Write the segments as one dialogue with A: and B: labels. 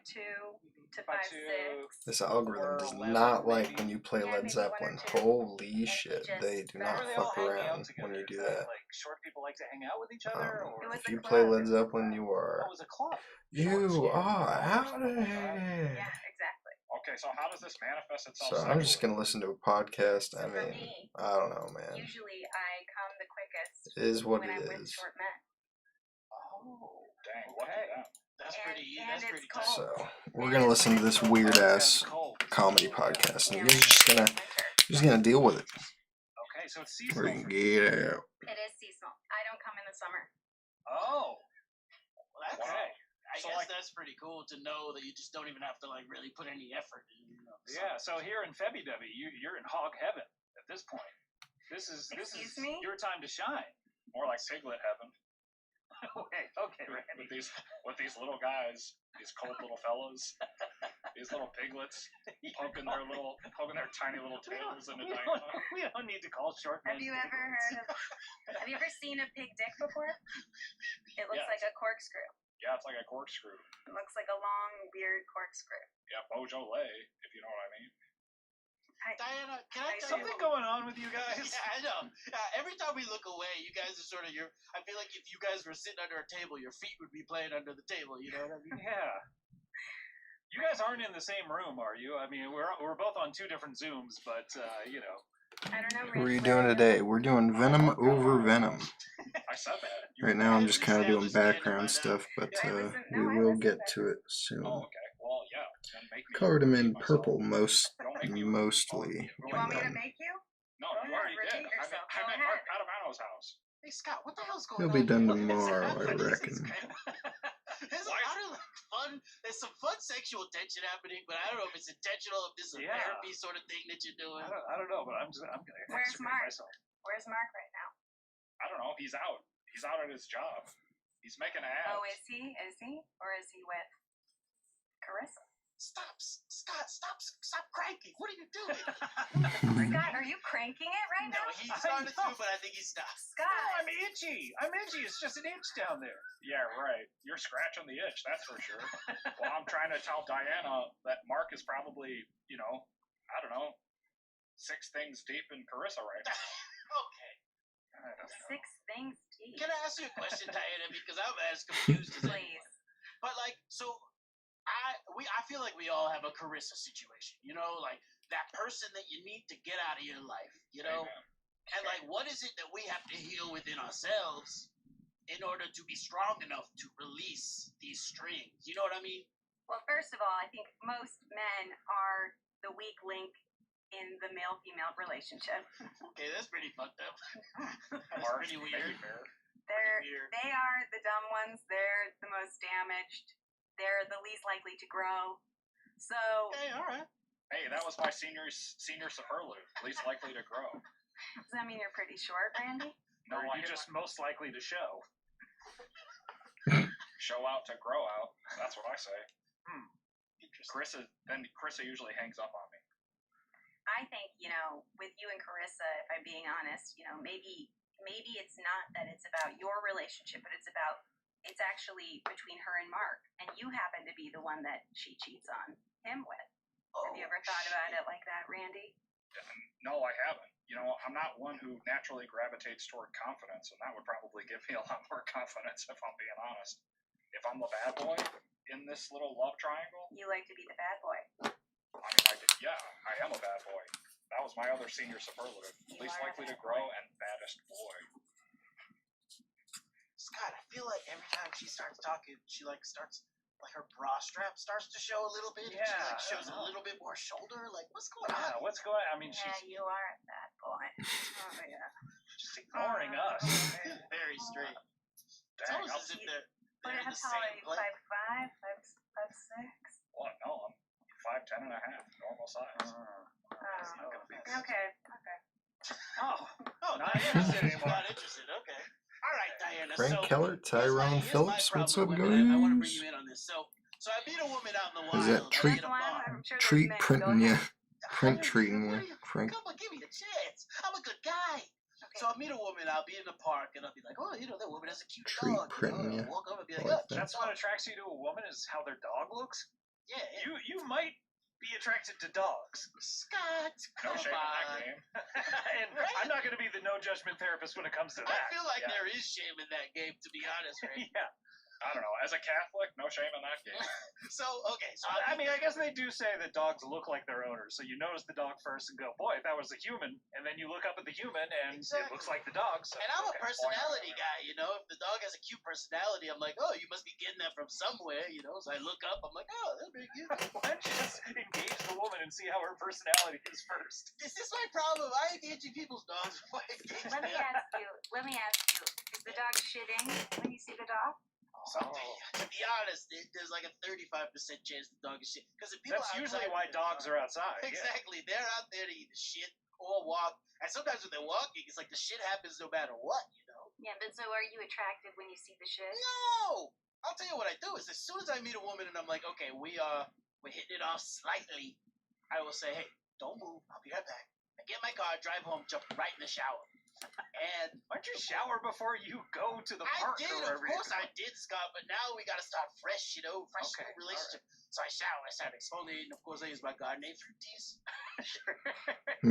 A: to 5'6".
B: This algorithm does not like when you play Led Zeppelin. Holy shit, they do not fuck around when you do that.
C: Like short people like to hang out with each other, or
B: if you play Led Zeppelin, you are out of here.
A: Yeah, exactly.
C: Okay, so how does this manifest itself?
B: So I'm just gonna listen to a podcast. I mean, I don't know, man.
A: Usually, I come the quickest.
B: It is what
A: when
B: it
A: I'm with
B: is.
A: short men.
C: Oh, dang! Okay.
D: That's pretty tight.
B: So we're gonna listen to this weird ass comedy podcast, and you're just gonna deal with it.
C: Okay, so it's seasonal.
B: Get out.
A: It is seasonal. I don't come in the summer.
C: Oh.
D: Well, that's
C: Wow.
D: I guess that's pretty cool to know that you just don't even have to like really put any effort in.
C: Yeah. So here in Febby you're in hog heaven at this point. This is your time to shine. More like piglet heaven. Okay, Randy. With these little guys, these cold little fellas, these little piglets poking their tiny little tails into Diana. We don't need to call short men.
A: Have you ever seen a pig dick before? It looks like a corkscrew.
C: Yeah, it's like a corkscrew.
A: It looks like a long, weird corkscrew.
C: Yeah, Beaujolais, if you know what I mean.
D: Diana, can I tell
C: something going on with you guys?
D: Yeah, I know. Every time we look away, you guys are sort of I feel like if you guys were sitting under a table, your feet would be playing under the table. You know what I mean?
C: Yeah. You guys aren't in the same room, are you? I mean, we're both on two different Zooms, but you know.
A: I don't know.
B: What are you doing today? We're doing Venom over Venom.
C: I said that.
B: Right now, I'm just kind of doing background stuff, but we will get to it soon.
C: Oh, okay. Well, yeah.
B: Colored him in purple mostly.
A: You want me to make you?
C: No, you already did. I'm at Mark Padovano's house.
D: Hey, Scott, what the hell's going
B: He'll
D: on?
B: be done tomorrow, I reckon.
D: There's a lot of fun. There's some fun sexual tension happening, but I don't know if it's intentional. If this is a therapy sort of thing that you're doing.
C: I don't know, but I'm gonna.
A: Where's Mark? Where's Mark right now?
C: I don't know. He's out. He's out at his job. He's making ads.
A: Oh, is he? Is he? Or is he with Carissa?
D: Stop, Scott! Stop cranking! What are you doing?
A: Scott, are you cranking it right now?
D: No, he started to, but I think he stopped.
A: Scott,
C: I'm itchy. It's just an itch down there. Yeah, right. You're scratching the itch, that's for sure. Well, I'm trying to tell Diana that Mark is probably, I don't know, 6 things deep in Carissa right now.
D: Okay.
A: 6 things deep.
D: Can I ask you a question, Diana? Because I'm as confused as anyone. But I feel like we all have a Carissa situation, like that person that you need to get out of your life,
C: Amen.
D: And like, what is it that we have to heal within ourselves in order to be strong enough to release these strings? You know what I mean?
A: Well, first of all, I think most men are the weak link in the male-female relationship.
D: Okay, that's pretty fucked up. That's
C: Mark,
D: pretty weird.
A: They are the dumb ones. They're the most damaged. They're the least likely to grow. So.
D: Okay, all right.
C: Hey, that was my senior superlative. Least likely to grow.
A: Does that mean you're pretty short, Randy?
C: No, you're just most likely to show. Show out to grow out. That's what I say.
D: Interesting.
C: Carissa usually hangs up on me.
A: I think, with you and Carissa, if I'm being honest, maybe it's not that it's about your relationship, but it's actually between her and Mark, and you happen to be the one that she cheats on him with. Have you ever thought about it like that, Randy?
C: No, I haven't. I'm not one who naturally gravitates toward confidence, and that would probably give me a lot more confidence if I'm being honest. If I'm the bad boy in this little love triangle.
A: You like to be the bad boy.
C: I am a bad boy. That was my other senior superlative. Least likely to grow and baddest boy.
D: Scott, I feel like every time she starts talking, she starts her bra strap starts to show a little bit.
C: Yeah,
D: and she shows a little bit more shoulder. Like, what's going on?
C: What's going on? I mean,
A: you are a bad boy. Oh yeah.
C: She's ignoring us.
D: Very straight. It's
C: Dang,
D: almost as if they're in the same place.
A: 5'5", 5'6".
C: What? No, I'm 5'10 and a half, normal size.
A: Okay.
D: Oh, not interested anymore. Not interested. Okay. All right, Diana.
B: Frank Keller, Tyrone Phillips, what's up, guys?
D: I want to bring you in on this. So I meet a woman out in the wild.
B: Is that treat printing you? Print treating you, Frank.
D: Come on, give me the chance. I'm a good guy. Okay. So I'll meet a woman, I'll be in the park, and I'll be like, oh, that woman has a cute dog.
B: Treat printing you.
D: Walk up and be like,
C: that's what attracts you to a woman is how their dog looks?
D: Yeah.
C: You might be attracted to dogs.
D: Scott,
C: No
D: come
C: shame in that
D: on.
C: game. And
D: Right?
C: I'm not going to be the no judgment therapist when it comes to that.
D: I feel like
C: Yeah.
D: there is shame in that game, to be honest, right?
C: Yeah. I don't know. As a Catholic, no shame in that game.
D: So, okay. So
C: I mean, I guess they do say that dogs look like their owners, so you notice the dog first and go, boy, if that was a human, and then you look up at the human and it looks like the dog. So,
D: And I'm a
C: okay.
D: personality guy, you know. If the dog has a cute personality, I'm like, oh, you must be getting that from somewhere, you know. So I look up, I'm like, oh, that's very cute.
C: Why don't you just engage the woman and see how her personality is first?
D: Is this my problem? I engage in people's dogs before I engage
A: Let me
D: them.
A: ask you, is the dog shitting when you see the dog?
D: Something. To be honest, there's like a 35% chance the dog is shit. Because if people
C: That's
D: are
C: usually
D: outside
C: why
D: with their
C: dogs
D: dog-
C: are outside. Yeah.
D: Exactly. They're out there to either shit or walk. And sometimes when they're walking, it's like the shit happens no matter what, you know?
A: Yeah, but so are you attracted when you see the shit?
D: No! I'll tell you what I do is as soon as I meet a woman and I'm like, okay, we're hitting it off slightly, I will say, hey, don't move. I'll be right back. I get in my car, drive home, jump right in the shower. And
C: Why don't you shower before you go to the
D: I
C: park
D: did,
C: or
D: of
C: wherever
D: course
C: you're
D: I did, Scott, but now we gotta start fresh, you know, fresh
C: Okay,
D: new relationship. So I shower, I start exfoliating, of course I use my gardening fruities.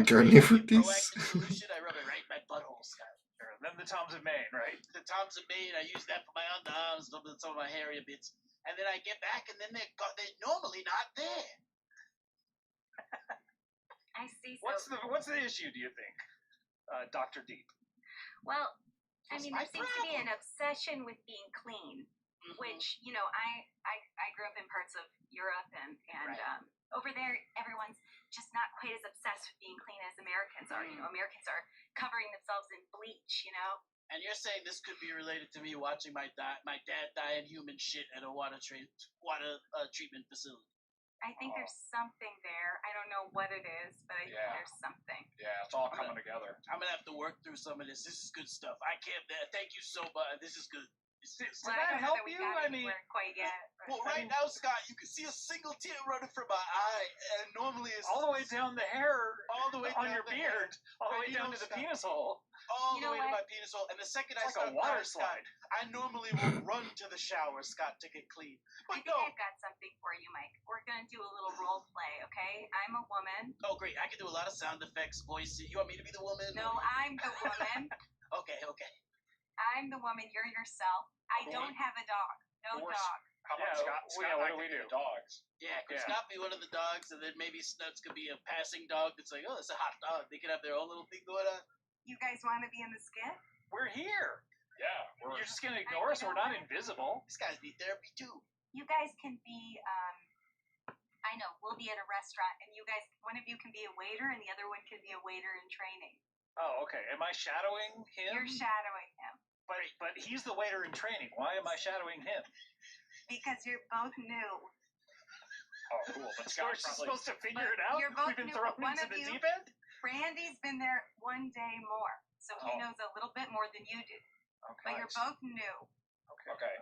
B: Gardening fruities.
D: Proactive solution, I rub it right in my butthole, Scott.
C: Sure. Then the Toms of Maine, right?
D: The Toms of Maine, I use that for my underarms, some of my hairy bits. And then I get back and then they're normally not there.
A: I see. So,
C: What's the issue, do you think, Dr. Deep?
A: well, I
D: What's
A: mean,
D: my
A: there seems to be
D: problem?
A: an obsession with being clean,
D: Mhm.
A: which, you know, I grew up in parts of Europe and
D: Right.
A: over there, everyone's just not quite as obsessed with being clean as Americans are. You know, Americans are covering themselves in bleach, you know?
D: And you're saying this could be related to me watching my dad die in human shit at a water treatment facility.
A: I think there's something there. I don't know what it is, but I think
C: Yeah.
A: there's something.
C: Yeah, it's all coming together.
D: I'm gonna have to work through some of this. This is good stuff. I can't. Thank you so much. This is good. This is
A: Well,
C: that
A: I don't know
C: help
A: that we
C: you?
A: got
C: I mean-
A: anywhere quite yet. but-
D: Well, right now, Scott, you can see a single tear running from my eye, and normally it's
C: All the way down the hair,
D: all the way
C: on
D: down
C: your
D: the
C: beard, all the
D: Right,
C: way
D: you
C: down
D: know,
C: to the
D: Scott.
C: penis hole.
D: all
A: You
D: the
A: know
D: way to
A: what?
D: my penis hole. And the second I
C: It's like
D: start
C: a water
D: crying, Scott,
C: slide.
D: I normally will run to the shower, Scott, to get clean.
A: I
D: But
A: think
D: no.
A: I've got something for you, Mike. We're gonna do a little role play, okay? I'm a woman.
D: Oh, great! I can do a lot of sound effects, voices. You want me to be the woman?
A: No, I'm the woman.
D: Okay.
A: I'm the woman. You're yourself. I
C: Okay.
A: don't have a dog. No
C: We're-
A: dog.
C: How about
B: Yeah,
C: Scott?
B: well,
C: Scott
B: yeah,
C: and
B: what
C: I
B: do
C: could
B: we
C: be
B: do?
C: the dogs.
D: Yeah, could
C: Yeah.
D: Scott be one of the dogs, and then maybe Snuts could be a passing dog that's like, oh, it's a hot dog. They could have their own little thing going on.
A: You guys want to be in the skit?
C: We're here. Yeah,
B: we're-
C: you're just gonna ignore us.
A: you
C: We're
A: know
C: not
A: what?
C: invisible.
D: These guys need therapy too.
A: You guys can be. I know we'll be at a restaurant, and you guys, one of you can be a waiter, and the other one can be a waiter in training.
C: Oh, okay. Am I shadowing him?
A: You're shadowing him
C: But he's the waiter in training. Why am I shadowing him?
A: because you're both new.
C: Oh, cool. But
A: You're
C: Scott's supposed to figure it
A: But
C: out.
A: you're both
C: We've been
A: new,
C: thrown
A: but one
C: into
A: of
C: the
A: you-
C: deep end.
A: Randy's been there one day more, so he
C: Oh.
A: knows a little bit more than you do.
C: Okay.
A: But you're both new.
C: Okay.
A: Okay.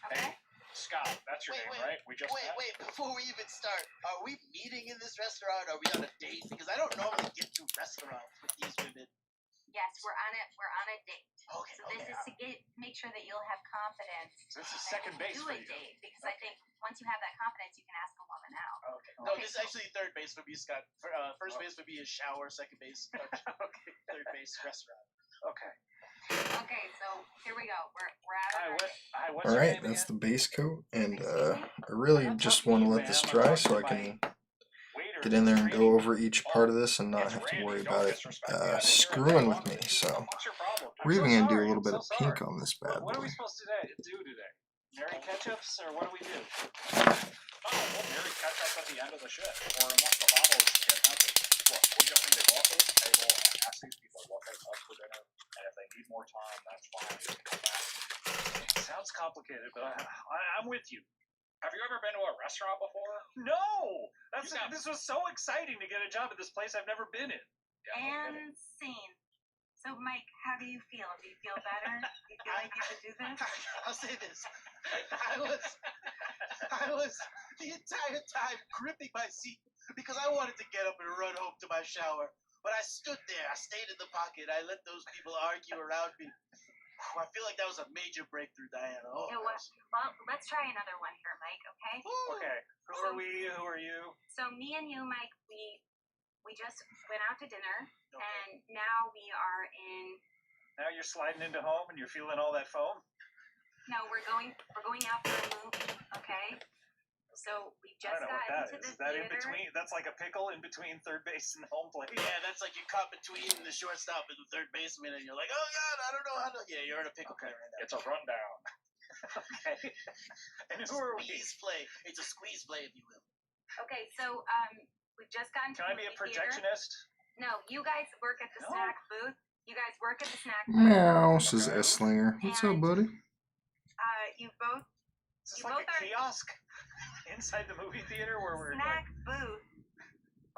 C: Hey, Scott, that's your
D: Wait,
C: name,
D: wait,
C: right? We just met?
D: Wait, before we even start, are we meeting in this restaurant? Are we on a date? Because I don't normally get to restaurants with these women.
A: Yes, we're on it. We're on a date.
D: Okay,
A: So this is to make sure that you'll have confidence.
C: This is
A: that
C: second
A: you
C: base
A: do
C: for
A: a
C: you.
A: date because I think once you have that confidence, you can ask a woman out.
D: Okay. No,
A: Okay,
D: this is
A: so-
D: actually third base for me, Scott. First base would be a shower, second base,
C: Okay.
D: third base, restaurant.
C: Okay.
A: Okay, so here we go. We're out
C: Hi,
A: of our
C: what?
A: date.
C: Hi, what's
B: All
C: your
B: right,
C: name
B: that's
C: again?
B: the base coat, and
A: Excuse me?
B: I really
C: I'm not
B: just
C: talking
B: want
C: to
B: to
C: you,
B: let this
C: ma'am. I'm
B: dry
C: talking
B: so
C: to
B: I can
C: Waiter
B: get in there and
C: training.
B: go over each part of this and not
C: It's
B: have to
C: Randy.
B: worry
C: Don't
B: about it
C: disrespect me. I've been here a
B: screwing
C: day
B: with
C: longer
B: me.
C: than you.
B: So
C: What's your problem?
B: we're even
C: so
B: gonna do a
C: sorry.
B: little
C: I'm
B: bit
C: so
B: of
C: sorry.
B: pink on this bad
C: What are
B: boy.
C: we supposed to do today? Mary ketchups, or what do we do? Oh, well, Mary ketchup at the end of the shift, or unless the bottle is get empty. Look, we just need to go up to the table and ask these people what they want for dinner, and if they need more time, that's fine. We can come back. It sounds complicated, but I'm with you. Have you ever been to a restaurant before? No! This was so exciting to get a job at this place I've never been in. Yeah, no kidding.
A: And scene. So, Mike, how do you feel? Do you feel better? Do you feel like you could do this?
D: I'll say this. I was the entire time gripping my seat because I wanted to get up and run home to my shower. But I stood there. I stayed in the pocket. I let those people argue around me. I feel like that was a major breakthrough, Diana. Oh,
A: Yeah, well, let's try another one here, Mike, okay?
D: Woo.
C: Okay, who
A: So
C: are we? Who are you?
A: So me and you, Mike, we just went out to dinner, and now we are in.
C: Now you're sliding into home and you're feeling all that foam?
A: No, we're going out for a movie, okay? So we just got into the
C: Is that
A: theater.
C: in between? That's like a pickle in between third base and home plate?
D: Yeah, that's like you caught between the shortstop and the third baseman, and you're like, oh god, I don't know how to. Yeah, you're in a pickle play right now.
C: It's a rundown. Okay. And who are we?
D: Squeeze play. It's a squeeze play, if you will.
A: Okay, so we've just gotten to
C: Can I
A: the
C: be a
A: movie theater.
C: projectionist?
A: No, you guys work at the
C: No.
A: snack booth. You guys work at the snack booth.
B: Meow, says S-Slinger. What's up, buddy?
A: You both
C: Is this
A: You
C: like
A: both
C: a
A: are-
C: kiosk inside the movie theater where we're
A: snack booth.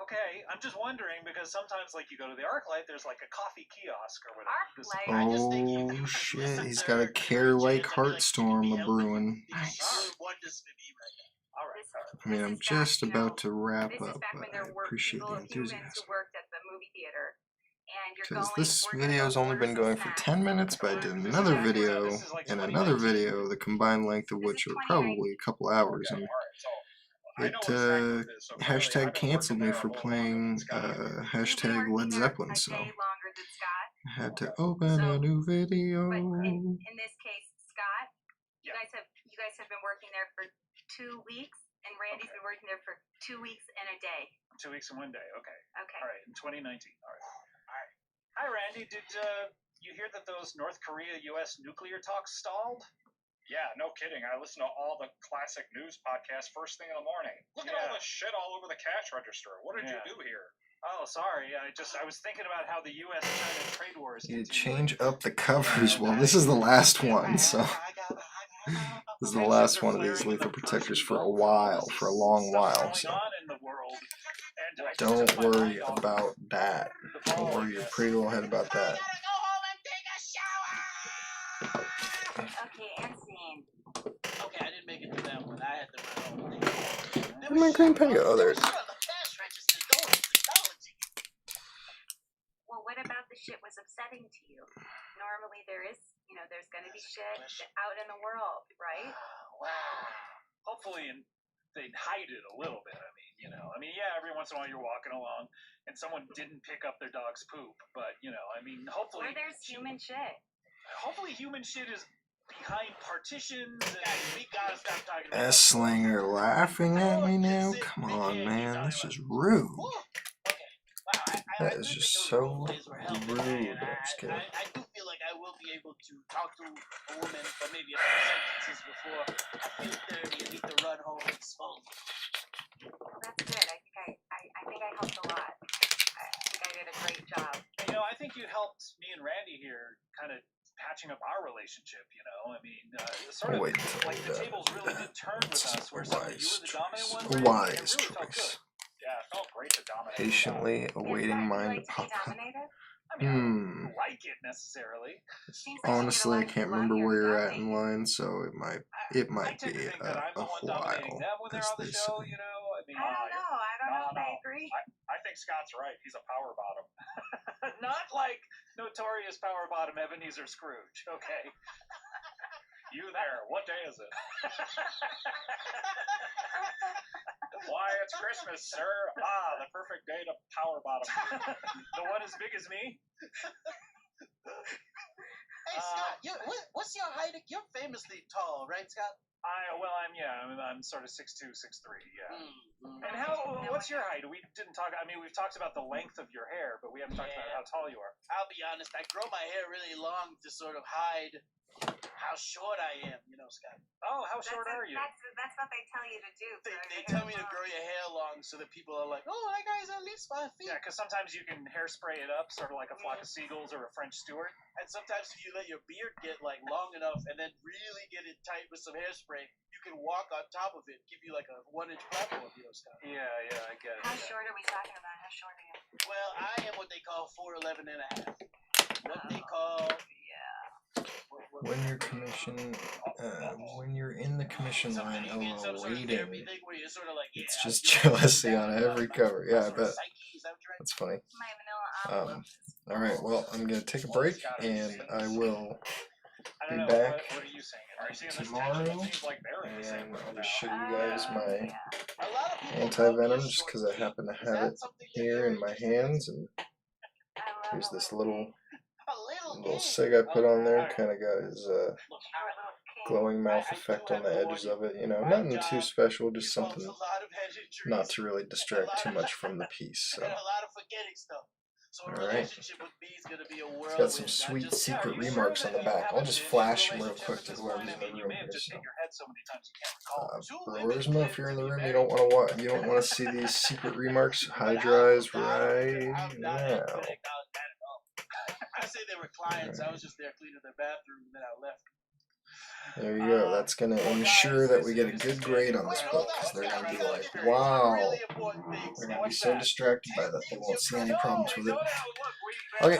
C: okay, I'm just wondering because sometimes like you go to the ArcLight, there's like a coffee kiosk or whatever.
A: ArcLight?
D: I just think you
B: Oh
D: guys
B: shit,
D: listen
B: he's
D: to
B: got a
D: her
B: Care Lake
D: chance, I'd be like,
B: Heartstorm
D: "Can you
B: a
D: help me?"
B: brewing.
D: Because
B: Nice.
D: you're wonders for me right now.
C: All right.
B: I mean, I'm just about to wrap
A: This is
B: up,
A: back
B: but
A: when
B: I
A: there were
B: appreciate
A: people,
B: the
A: humans
B: enthusiasm.
A: who worked at the movie theater, and you're
B: Because
A: going.
B: this
A: we're gonna
B: video's
A: go
B: only
A: order
B: been
A: some
B: going for
A: snacks.
B: 10 minutes, but I did
C: This is
B: another
C: back when
B: video
C: this is like
B: and
C: 2019.
B: another video, the combined length of
A: This
B: which
A: is
B: are
A: 2019.
B: probably a couple hours,
C: Okay,
B: and
C: all right. So I
B: it
C: know what a snack booth is, so clearly I've
B: hashtag
C: been
B: canceled
C: working
B: me
C: there a
B: for
C: whole lot
B: playing
C: longer than Scott.
A: You've been
B: hashtag
A: working
B: Led
A: there
B: Zeppelin,
A: a
B: so
A: day longer than Scott.
B: I had to open
A: So,
B: a new video.
A: But in this case, Scott, you guys have been working there for 2 weeks, and Randy's been working there for 2 weeks and a day.
C: 2 weeks and 1 day. Okay.
A: Okay.
C: All right. In 2019. All right. Hi, Randy. Did you hear that those North Korea-U.S. nuclear talks stalled?
E: Yeah, no kidding. I listen to all the classic news podcasts first thing in the morning. Look at all
C: Yeah.
E: the shit all over the cash register. What did
C: Yeah.
E: you do here?
C: Oh, sorry. I was thinking about how the U.S.-China trade war is
B: You
C: continuing.
B: change up the covers. Well, this is the last one, so this is the last one of these lethal protectors for a while, for a long while. So
C: On in the world, and I just
B: don't
C: took my
B: worry
C: mind off
B: about that.
C: the
B: Don't
C: ball,
B: worry
C: I
B: your
C: guess.
B: pretty little head about that.
D: I gotta go home and take a shower.
A: Okay, and scene.
D: Okay, I didn't make it to that one. I had to run home.
B: Where'd my green pen go? Oh, there it is.
D: The cash register going. Technology.
A: Well, what about the shit was upsetting to you? Normally there is, there's gonna be shit out in the world, right?
D: Wow.
C: Hopefully, they'd hide it a little bit. Yeah, every once in a while you're walking along and someone didn't pick up their dog's poop, but hopefully
A: Or there's human shit.
C: hopefully human shit is behind partitions.
D: Guys, we gotta stop talking about
B: S-Slinger laughing at me now? Come on, man. This is rude.
D: Woo. Okay. Wow,
B: That
D: I
B: is
D: do
B: just
D: think those
B: so
D: role plays were helping,
B: rude.
D: and
B: I'm just kidding.
D: I do feel like I will be able to talk to a woman for maybe a few sentences before I feel dirty and need to run home and smoke.
A: Well, that's good. I think I helped a lot. I think I did a great job.
C: I think you helped me and Randy here kind of patching up our relationship, sort of
B: Wait until
C: like the tables really did turn with
B: That's
C: us, where
B: a
C: suddenly you were the dominant
B: choice.
C: one,
B: A
C: Randy, and it
B: wise
C: really felt
B: choice.
C: good.
E: Yeah, it felt great to dominate.
B: Patiently
A: Is
B: awaiting
A: that you
B: mine
A: like
B: to
A: to be
B: pop up.
A: dominated?
C: I don't like it necessarily.
A: Seems like
B: Honestly, I
A: you get a lot of
B: can't
A: people out
B: remember
A: here
B: where
A: who
B: you're at
A: dominate
B: in
A: you.
B: line, so it
C: I
B: might
C: tend
B: be
C: to think that I'm the
B: a
C: one dominating
B: while,
C: them when they're
B: as
C: on the
B: they
C: show,
B: say.
A: I don't know. I don't know if I
E: no.
A: agree.
E: I think Scott's right. He's a power bottom.
C: Not like notorious power bottom Ebenezer Scrooge, okay?
E: You there? What day is it? Why, it's Christmas, sir. Ah, the perfect day to power bottom.
C: The one as big as me?
D: Hey Scott, what's your height? You're famously tall, right, Scott?
C: I'm sort of 6'2", 6'3", yeah.
D: Mm.
C: And what's your height? We didn't talk, we've talked about the length of your hair, but we haven't talked about how tall you are.
D: I'll be honest, I grow my hair really long to sort of hide how short I am, Scott.
C: Oh, how short are you?
A: That's what they tell you to do.
D: They tell me to grow your hair long so that people are like, oh, that guy's at least 5 feet.
C: Yeah, because sometimes you can hairspray it up, sort of like a flock of seagulls or a French Stewart.
D: And sometimes if you let your beard get like long enough and then really get it tight with some hairspray, you can walk on top of it, give you like a 1-inch platform, Scott.
C: Yeah, I get it.
A: How short are we talking about? How short are you?
D: Well, I am what they call 4'11 and a half. What they call
B: When you're in the commission line,
D: you get some sort of
B: waiting,
D: therapy thing where you're sort of like,
B: it's just jealousy on every cover. Yeah, I bet.
D: Psyche, is that what you're
B: That's funny.
A: My vanilla envelope.
B: Alright, well, I'm gonna take a break, and I will
C: I
B: be
C: don't know,
B: back
C: what are you saying?
E: Are you seeing this
B: tomorrow,
E: tension? It seems like they're in the same
B: and
E: room
B: I'll
E: now.
B: just show you guys my
D: A lot of
B: anti-venom just because I happen to have it here in my hands, and here's this little cig I put on there. Kind of got his glowing mouth effect on the edges of it. You know, nothing too special, just something not to really distract too much from the piece. So. Alright, it's got some sweet secret remarks on the back. I'll just flash them real quick to whoever's in the room here. So, Broersma, if you're in the room, you don't want to see these secret remarks. Hydra is right now.
D: I say they were clients. I was just there cleaning their bathroom, and then I left.
B: There you go. That's going to ensure that we get a good grade on this book, because they're going to be like, wow. They're going to be so distracted by that they won't see any problems with it. Okay.